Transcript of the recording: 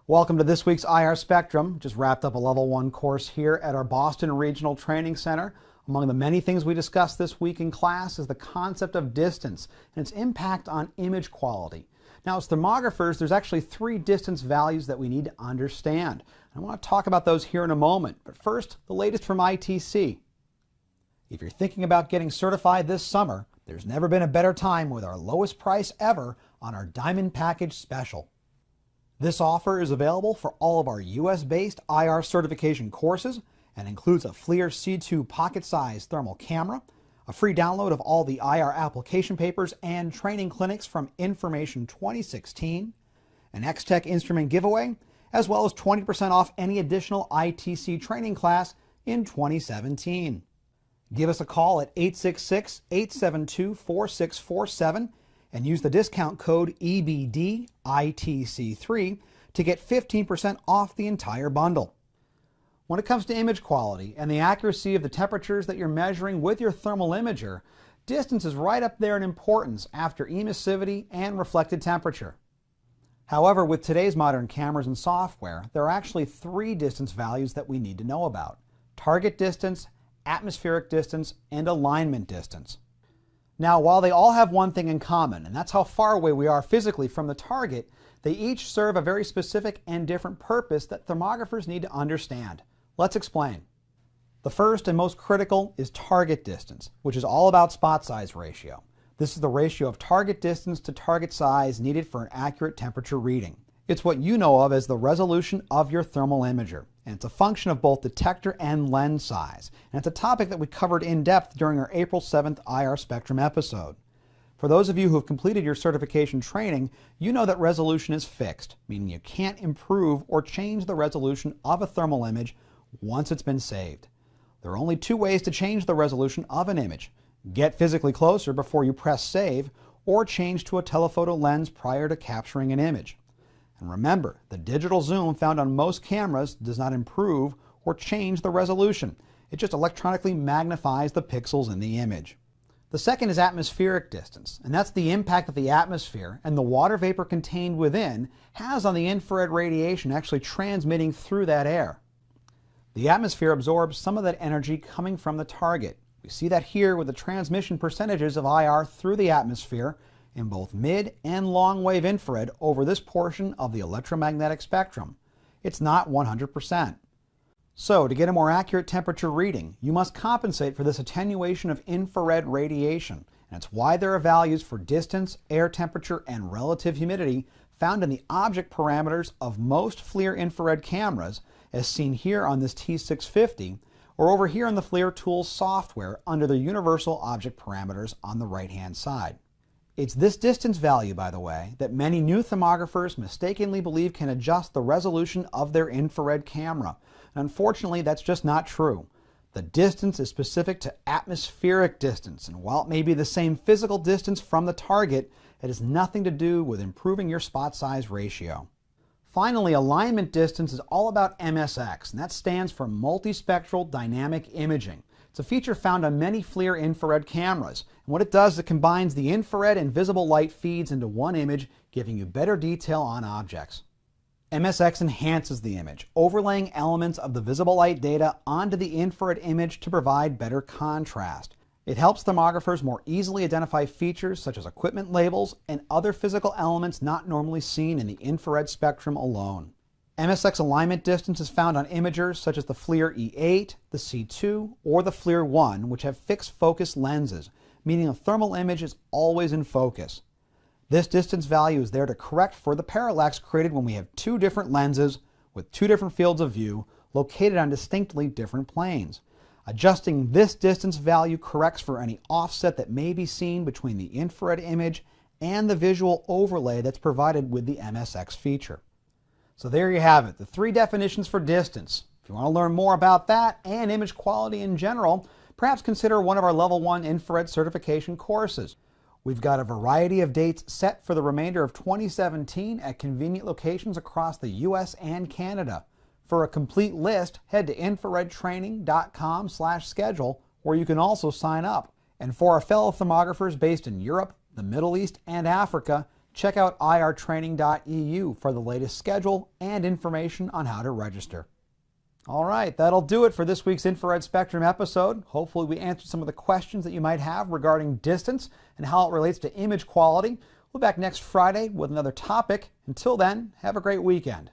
Welcome to this week's IR Spectrum. Just wrapped up a Level 1 course here at our Boston Regional Training Center. Among the many things we discussed this week in class is the concept of distance and its impact on image quality. Now, as thermographers, there's actually 3 distance values that we need to understand. I want to talk about those here in a moment, but first, the latest from ITC. If you're thinking about getting certified this summer, there's never been a better time with our lowest price ever on our Diamond Package Special. This offer is available for all of our US-based IR certification courses and includes a FLIR C2 pocket-sized thermal camera, a free download of all the IR application papers and training clinics from Information 2016, an X-Tech instrument giveaway, as well as 20% off any additional ITC training class in 2017. Give us a call at 866-872-4647 and use the discount code EBDITC3 to get 15% off the entire bundle. When it comes to image quality and the accuracy of the temperatures that you're measuring with your thermal imager, distance is right up there in importance after emissivity and reflected temperature. However, with today's modern cameras and software, there are actually 3 distance values that we need to know about: target distance, atmospheric distance, and alignment distance. Now, while they all have one thing in common, and that's how far away we are physically from the target, they each serve a very specific and different purpose that thermographers need to understand. Let's explain. The first and most critical is target distance, which is all about spot size ratio. This is the ratio of target distance to target size needed for an accurate temperature reading. It's what you know of as the resolution of your thermal imager, and it's a function of both detector and lens size. And it's a topic that we covered in depth during our April 7th IR Spectrum episode. For those of you who have completed your certification training, you know that resolution is fixed, meaning you can't improve or change the resolution of a thermal image once it's been saved. There are only 2 ways to change the resolution of an image: get physically closer before you press save, or change to a telephoto lens prior to capturing an image. And remember, the digital zoom found on most cameras does not improve or change the resolution. It just electronically magnifies the pixels in the image. The second is atmospheric distance, and that's the impact that the atmosphere and the water vapor contained within has on the infrared radiation actually transmitting through that air. The atmosphere absorbs some of that energy coming from the target. We see that here with the transmission percentages of IR through the atmosphere in both mid and long wave infrared over this portion of the electromagnetic spectrum. It's not 100%. So, to get a more accurate temperature reading, you must compensate for this attenuation of infrared radiation, and it's why there are values for distance, air temperature, and relative humidity found in the object parameters of most FLIR infrared cameras, as seen here on this T650, or over here in the FLIR Tools software under the Universal Object Parameters on the right-hand side. It's this distance value, by the way, that many new thermographers mistakenly believe can adjust the resolution of their infrared camera. And unfortunately, that's just not true. The distance is specific to atmospheric distance, and while it may be the same physical distance from the target, it has nothing to do with improving your spot size ratio. Finally, alignment distance is all about MSX, and that stands for multispectral dynamic imaging. It's a feature found on many FLIR infrared cameras, and what it does is it combines the infrared and visible light feeds into one image, giving you better detail on objects. MSX enhances the image, overlaying elements of the visible light data onto the infrared image to provide better contrast. It helps thermographers more easily identify features such as equipment labels and other physical elements not normally seen in the infrared spectrum alone. MSX alignment distance is found on imagers such as the FLIR E8, the C2, or the FLIR 1, which have fixed focus lenses, meaning a thermal image is always in focus. This distance value is there to correct for the parallax created when we have 2 different lenses with 2 different fields of view located on distinctly different planes. Adjusting this distance value corrects for any offset that may be seen between the infrared image and the visual overlay that's provided with the MSX feature. So there you have it, the 3 definitions for distance. If you want to learn more about that and image quality in general, perhaps consider one of our Level 1 infrared certification courses. We've got a variety of dates set for the remainder of 2017 at convenient locations across the US and Canada. For a complete list, head to infraredtraining.com/schedule, where you can also sign up. And for our fellow thermographers based in Europe, the Middle East, and Africa, Check out irtraining.eu for the latest schedule and information on how to register. All right, that'll do it for this week's Infrared Spectrum episode. Hopefully we answered some of the questions that you might have regarding distance and how it relates to image quality. We'll be back next Friday with another topic. Until then, have a great weekend.